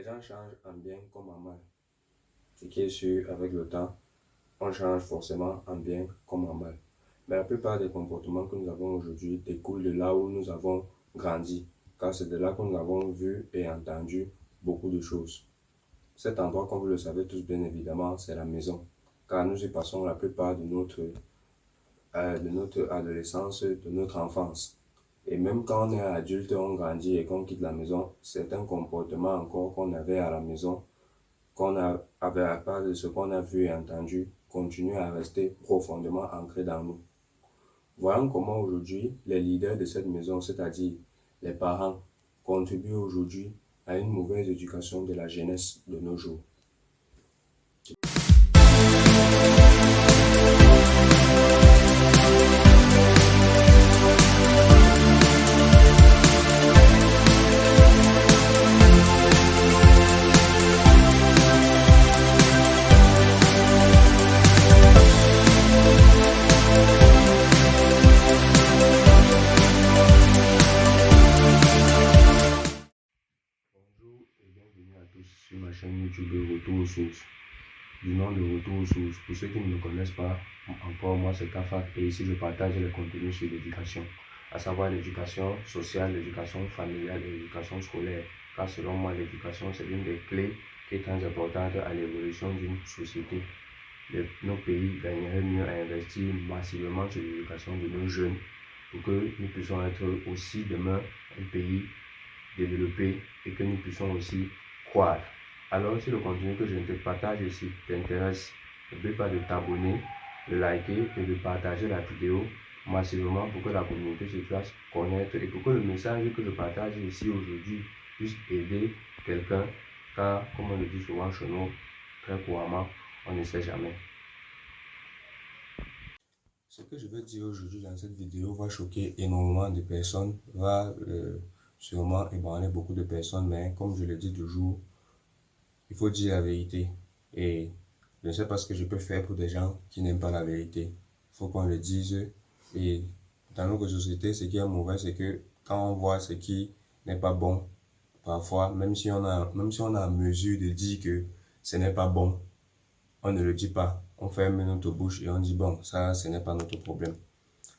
Les gens changent en bien comme en mal. Ce qui est sûr, avec le temps, on change forcément en bien comme en mal. Mais la plupart des comportements que nous avons aujourd'hui découlent de là où nous avons grandi, car c'est de là que nous avons vu et entendu beaucoup de choses. Cet endroit, comme vous le savez tous bien évidemment, c'est la maison, car nous y passons la plupart de notre adolescence, de notre enfance. Et même quand on est adulte, on grandit et qu'on quitte la maison, certains comportements encore qu'on avait à la maison, avait à part de ce qu'on a vu et entendu, continuent à rester profondément ancrés dans nous. Voyons comment aujourd'hui les leaders de cette maison, c'est-à-dire les parents, contribuent aujourd'hui à une mauvaise éducation de la jeunesse de nos jours. Bonjour et bienvenue à tous sur ma chaîne YouTube Retour aux sources. Du nom de Retour aux sources, pour ceux qui ne me connaissent pas encore, moi c'est Kafak et ici je partage les contenus sur l'éducation, à savoir l'éducation sociale, l'éducation familiale et l'éducation scolaire. Car selon moi, l'éducation c'est l'une des clés qui est très importante à l'évolution d'une société. Nos pays gagneraient mieux à investir massivement sur l'éducation de nos jeunes pour que nous puissions être aussi demain un pays développer et que nous puissions aussi croître. Alors, si le contenu que je te partage ici t'intéresse, n'oublie pas de t'abonner, de liker et de partager la vidéo massivement pour que la communauté se fasse connaître et pour que le message que je partage ici aujourd'hui puisse aider quelqu'un, car comme on le dit souvent chez nous, très couramment, on ne sait jamais. Ce que je veux dire aujourd'hui dans cette vidéo va choquer énormément de personnes, va sûrement ébranler beaucoup de personnes, mais comme je le dis toujours, il faut dire la vérité. Et je ne sais pas ce que je peux faire pour des gens qui n'aiment pas la vérité. Il faut qu'on le dise. Et dans notre société, ce qui est mauvais, c'est que quand on voit ce qui n'est pas bon, parfois, même si on a la mesure de dire que ce n'est pas bon, on ne le dit pas. On ferme notre bouche et on dit bon, ça, ce n'est pas notre problème.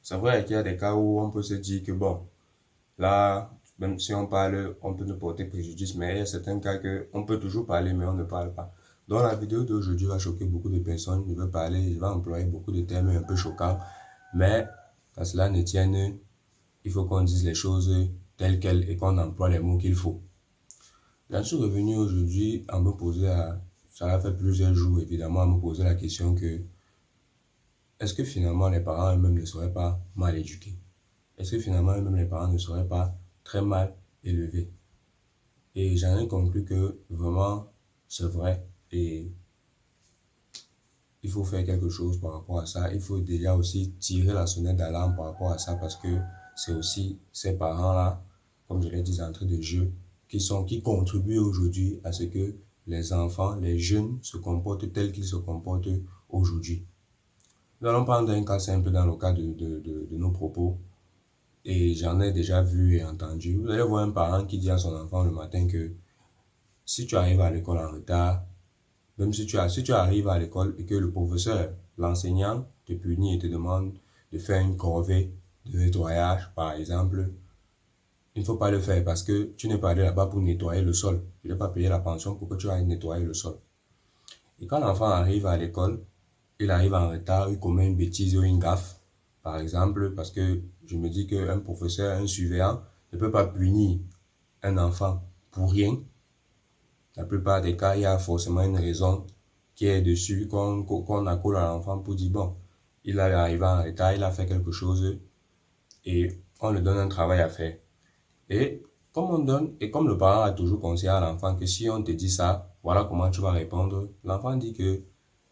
C'est vrai qu'il y a des cas où on peut se dire que bon, là, même si on parle, on peut nous porter préjudice, mais il y a certains cas qu'on peut toujours parler, mais on ne parle pas. Donc la vidéo d'aujourd'hui va choquer beaucoup de personnes. Je vais employer beaucoup de termes un peu choquants, mais qu'à cela ne tienne, il faut qu'on dise les choses telles quelles et qu'on emploie les mots qu'il faut. J'en suis revenu aujourd'hui à me poser, ça a fait plusieurs jours évidemment, à me poser la question que est-ce que finalement les parents eux-mêmes ne seraient pas mal éduqués? Est-ce que finalement eux-mêmes les parents ne seraient pas très mal élevés? Et j'en ai conclu que vraiment c'est vrai et il faut faire quelque chose par rapport à ça. Il faut déjà aussi tirer la sonnette d'alarme par rapport à ça parce que c'est aussi ces parents-là, comme je l'ai dit d'entrée de jeu, qui contribuent aujourd'hui à ce que les enfants, les jeunes se comportent tels qu'ils se comportent aujourd'hui. Nous allons prendre un cas simple dans le cas de nos propos. Et j'en ai déjà vu et entendu. Vous allez voir un parent qui dit à son enfant le matin que si tu arrives à l'école en retard, même si tu arrives à l'école et que le professeur, l'enseignant te punit et te demande de faire une corvée de nettoyage, par exemple, il ne faut pas le faire parce que tu n'es pas allé là-bas pour nettoyer le sol. Tu n'as pas payé la pension pour que tu ailles nettoyer le sol. Et quand l'enfant arrive à l'école, il arrive en retard, il commet une bêtise ou une gaffe, par exemple, parce que je me dis qu'un professeur, un surveillant ne peut pas punir un enfant pour rien. La plupart des cas, il y a forcément une raison qui est dessus, qu'on accorde à l'enfant pour dire, bon, il est arrivé en retard, il a fait quelque chose et on lui donne un travail à faire. Et comme le parent a toujours conseillé à l'enfant que si on te dit ça, voilà comment tu vas répondre, l'enfant dit que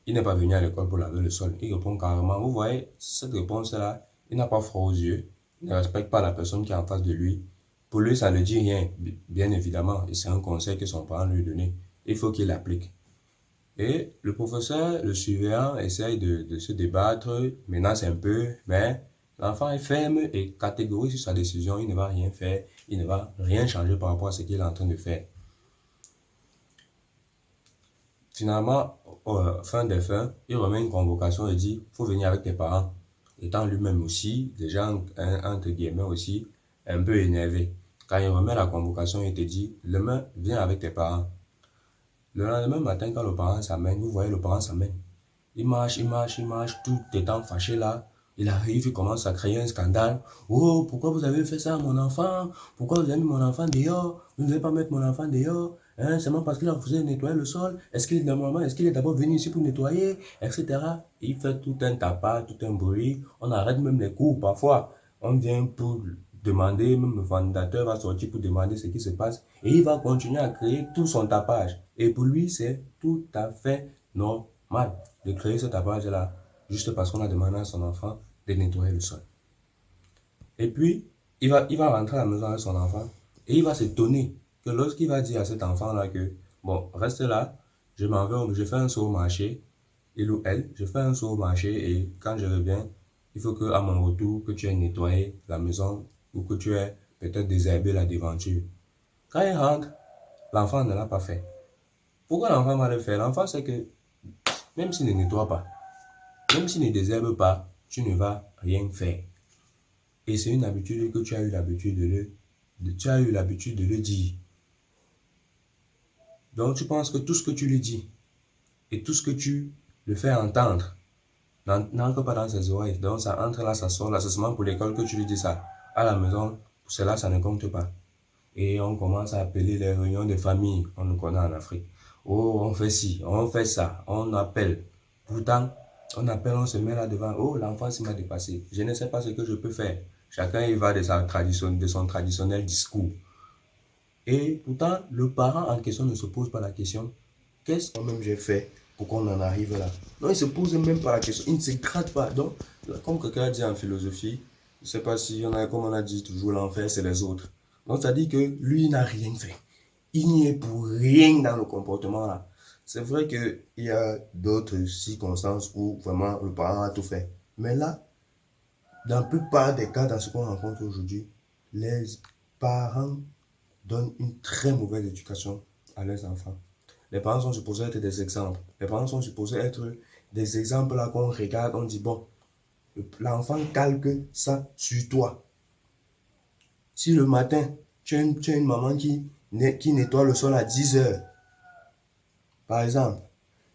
il n'est pas venu à l'école pour laver le sol. Il répond carrément, vous voyez, cette réponse-là, il n'a pas froid aux yeux, il ne respecte pas la personne qui est en face de lui. Pour lui, ça ne dit rien, bien évidemment, et c'est un conseil que son parent lui a donné. Il faut qu'il l'applique. Et le professeur, le surveillant, essaye de se débattre, menace un peu, mais l'enfant est ferme et catégorique sur sa décision. Il ne va rien faire, il ne va rien changer par rapport à ce qu'il est en train de faire. Finalement, fin des fins, il remet une convocation et dit, faut venir avec tes parents. Étant lui-même aussi, déjà, entre guillemets aussi, un peu énervé. Quand il remet la convocation, il te dit, demain, viens avec tes parents. Le lendemain matin, quand le parent s'amène, vous voyez, le parent s'amène. Il marche, tout étant fâché là. Il arrive, il commence à créer un scandale. Oh, pourquoi vous avez fait ça à mon enfant? Pourquoi vous avez mis mon enfant dehors? Vous ne devez pas mettre mon enfant dehors. Hein, seulement parce qu'il a refusé de nettoyer le sol. Est-ce qu'il est d'abord venu ici pour nettoyer? Etc. Il fait tout un tapage, tout un bruit. On arrête même les cours parfois. On vient pour demander, même le fondateur va sortir pour demander ce qui se passe. Et il va continuer à créer tout son tapage. Et pour lui, c'est tout à fait normal de créer ce tapage-là, juste parce qu'on a demandé à son enfant de nettoyer le sol. Et puis, il va rentrer à la maison avec son enfant et il va s'étonner que lorsqu'il va dire à cet enfant-là que, bon, reste là, je m'en vais, je fais un saut au marché, il ou elle, je fais un saut au marché et quand je reviens, il faut que à mon retour, que tu aies nettoyé la maison ou que tu aies peut-être désherbé la devanture. Quand il rentre, l'enfant ne l'a pas fait. Pourquoi l'enfant va le faire? L'enfant sait que même s'il ne nettoie pas, même s'il ne désherbe pas, tu ne vas rien faire. Et c'est une habitude que tu as eu l'habitude de le dire. Donc tu penses que tout ce que tu lui dis et tout ce que tu le fais entendre n'entre pas dans ses oreilles. Donc ça entre là, ça sort là. C'est seulement pour l'école que tu lui dis ça. À la maison, pour cela, ça ne compte pas. Et on commence à appeler les réunions de famille. On nous connaît en Afrique. Oh, on fait ci, on fait ça, on appelle. Pourtant, on appelle, on se met là devant. Oh, l'enfant m'a dépassé. Je ne sais pas ce que je peux faire. Chacun y va de son traditionnel discours. Et pourtant, le parent en question ne se pose pas la question. Qu'est-ce que même j'ai fait pour qu'on en arrive là? Non, il ne se pose même pas la question. Il ne se gratte pas. Donc, comme quelqu'un a dit en philosophie, je ne sais pas si on a, comme on a dit toujours, l'enfer, c'est les autres. Donc, ça dit que lui, il n'a rien fait. Il n'y est pour rien dans le comportement là. C'est vrai qu'il y a d'autres circonstances où vraiment le parent a tout fait. Mais là, dans la plupart des cas, dans ce qu'on rencontre aujourd'hui, les parents donnent une très mauvaise éducation à leurs enfants. Les parents sont supposés être des exemples. Les parents sont supposés être des exemples là qu'on regarde, on dit bon, l'enfant calque ça sur toi. Si le matin, tu as une maman qui nettoie le sol à 10 heures, par exemple,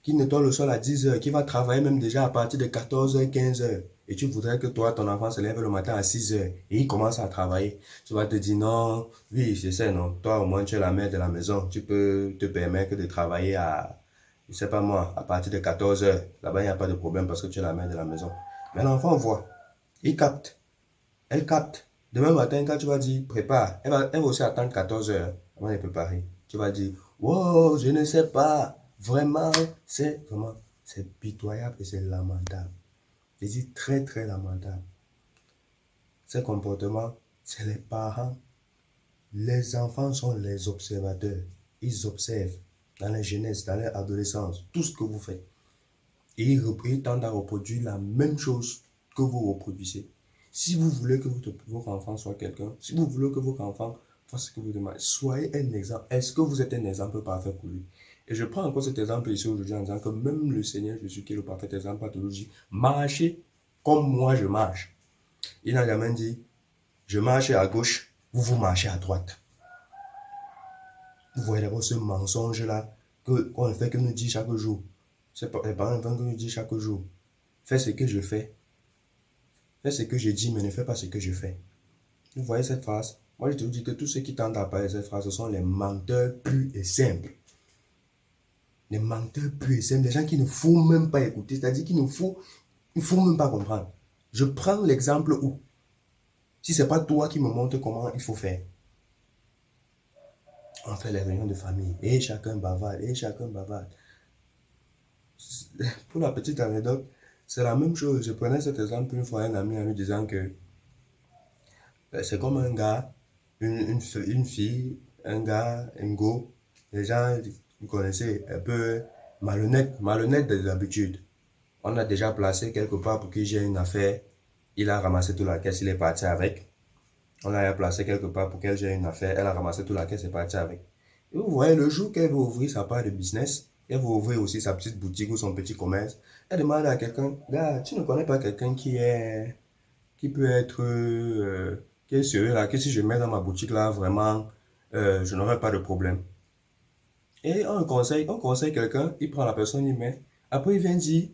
qui nettoie le sol à 10 heures, qui va travailler même déjà à partir de 14 heures, 15 heures, et tu voudrais que toi, ton enfant se lève le matin à 6 heures, et il commence à travailler, tu vas te dire non, oui, je sais, non, toi au moins tu es la mère de la maison, tu peux te permettre de travailler à, je sais pas moi, à partir de 14 heures, là-bas il n'y a pas de problème parce que tu es la mère de la maison. Mais l'enfant voit, il capte, elle capte. Demain matin, quand tu vas dire prépare, elle va aussi attendre 14 heures avant de préparer. Tu vas dire, wow, je ne sais pas. Vraiment, c'est pitoyable et c'est lamentable. Je dis très, très lamentable. Ces comportements, c'est les parents. Les enfants sont les observateurs. Ils observent dans la jeunesse, dans l'adolescence, tout ce que vous faites. Et ils tendent à reproduire la même chose que vous reproduisez. Si vous voulez que votre enfant soit quelqu'un, si vous voulez que votre enfant fasse ce que vous demandez, soyez un exemple. Est-ce que vous êtes un exemple parfait pour lui? Et je prends encore cet exemple ici aujourd'hui en disant que même le Seigneur Jésus, qui est le parfait exemple, a toujours dit, marchez comme moi je marche. Il n'a jamais dit, je marche à gauche, vous marchez à droite. Vous voyez d'abord ce mensonge-là qu'on ne fait que nous dire chaque jour. Les parents ne font que nous dire chaque jour. Fais ce que je fais. Fais ce que je dis, mais ne fais pas ce que je fais. Vous voyez cette phrase? Moi, je te dis que tous ceux qui tentent à parler de cette phrase, ce sont les menteurs purs et simples. Les menteurs purs et simples, les gens qui ne faut même pas écouter, c'est-à-dire qu'il ne faut même pas comprendre. Je prends l'exemple où, si ce n'est pas toi qui me montre comment il faut faire, on fait les réunions de famille, et chacun bavarde, Pour la petite anecdote, c'est la même chose. Je prenais cet exemple une fois, un ami en lui disant que c'est comme un gars, une fille, un gars, un go. Les gens, vous connaissez, un peu malhonnête des habitudes. On a déjà placé quelque part pour qu'il gère une affaire. Il a ramassé toute la caisse, il est parti avec. On l'a placé quelque part pour qu'elle gère une affaire. Elle a ramassé toute la caisse et est partie avec. Et vous voyez, le jour qu'elle veut ouvrir sa part de business, Elle veut ouvrir aussi sa petite boutique ou son petit commerce. Elle demande à quelqu'un, gars, tu ne connais pas quelqu'un qui peut être, qui est sérieux là, que si je mets dans ma boutique là, vraiment, je n'aurai pas de problème. Et on conseille quelqu'un, il prend la personne, il met. Après, il vient dire,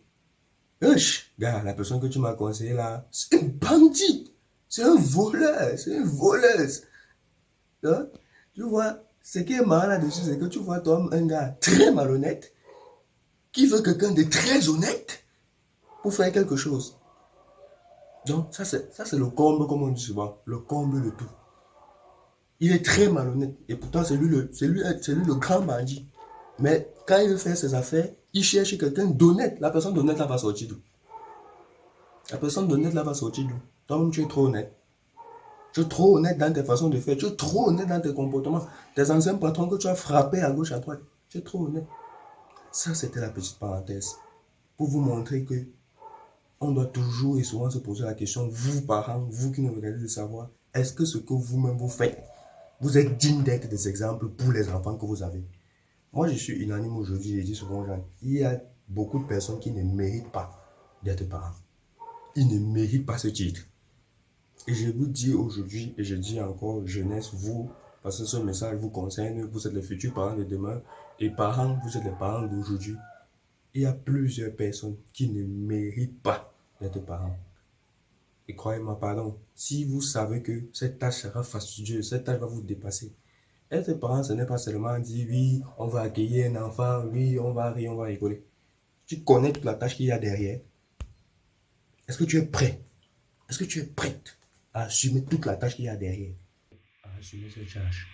wesh, gars, la personne que tu m'as conseillé là, c'est un bandit, c'est un voleur, c'est une voleuse. Hein? Tu vois, ce qui est marrant là-dessus, c'est que tu vois toi un gars très malhonnête qui veut quelqu'un de très honnête pour faire quelque chose. Donc, ça, c'est le comble, comme on dit souvent, le comble de tout. Il est très malhonnête et pourtant c'est lui le grand bandit. Mais quand il veut faire ses affaires, il cherche quelqu'un d'honnête. La personne d'honnête là va sortir d'où? La personne d'honnête là va sortir d'où? Toi-même, tu es trop honnête. Tu es trop honnête dans tes façons de faire. Tu es trop honnête dans tes comportements. Tes anciens patrons que tu as frappés à gauche, à droite. Tu es trop honnête. Ça, c'était la petite parenthèse. Pour vous montrer que on doit toujours et souvent se poser la question, vous parents, vous qui nous regardez de savoir, est-ce que ce que vous-même vous faites, vous êtes digne d'être des exemples pour les enfants que vous avez? Moi, je suis unanime aujourd'hui, je dis souvent, il y a beaucoup de personnes qui ne méritent pas d'être parents. Ils ne méritent pas ce titre. Et je vous dis aujourd'hui, et je dis encore, jeunesse, vous, parce que ce message vous concerne, vous êtes les futurs parents de demain, et parents, vous êtes les parents d'aujourd'hui. Il y a plusieurs personnes qui ne méritent pas d'être parents. Et croyez-moi, pardon, si vous savez que cette tâche sera fastidieuse, cette tâche va vous dépasser, être parent, ce n'est pas seulement dire oui, on va accueillir un enfant, oui, on va rire, on va rigoler. Tu connais toute la tâche qu'il y a derrière. Est-ce que tu es prêt? Est-ce que tu es prête à assumer toute la tâche qu'il y a derrière? À assumer cette charge.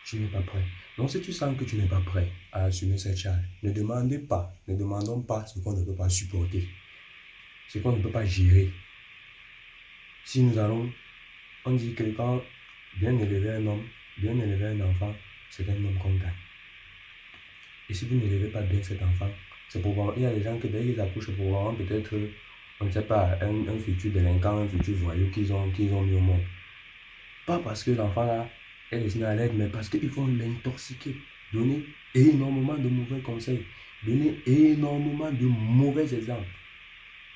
Tu n'es pas prêt. Donc, si tu sens que tu n'es pas prêt à assumer cette charge, ne demandez pas, ne demandons pas ce qu'on ne peut pas supporter, ce qu'on ne peut pas gérer. Si nous allons, on dit que quand bien élever un homme, bien élever un enfant, c'est un homme qu'on gagne. Et si vous n'élevez pas bien cet enfant, c'est probablement, il y a des gens que dès qu'ils accouchent, c'est probablement peut-être, on ne sait pas, un futur délinquant, un futur voyou qu'ils ont mis au monde. Pas parce que l'enfant là est destiné à l'aide, mais parce qu'ils vont l'intoxiquer, donner énormément de mauvais conseils, donner énormément de mauvais exemples.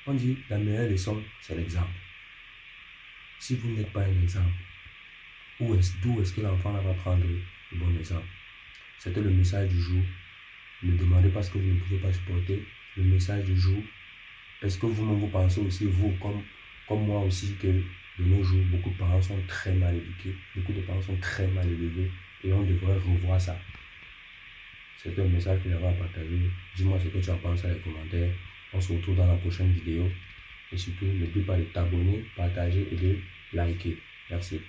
On dit la meilleure leçon, c'est l'exemple. Si vous n'êtes pas un exemple, d'où est-ce que l'enfant va prendre le bon exemple? C'était le message du jour. Ne demandez pas ce que vous ne pouvez pas supporter. Le message du jour. Est-ce que vous-même vous pensez aussi, vous, comme moi aussi, que de nos jours, beaucoup de parents sont très mal éduqués, beaucoup de parents sont très mal élevés et on devrait revoir ça. C'est un message que j'avais à partager. Dis-moi ce que tu en penses dans les commentaires. On se retrouve dans la prochaine vidéo. Et surtout, n'oublie pas de t'abonner, partager et de liker. Merci.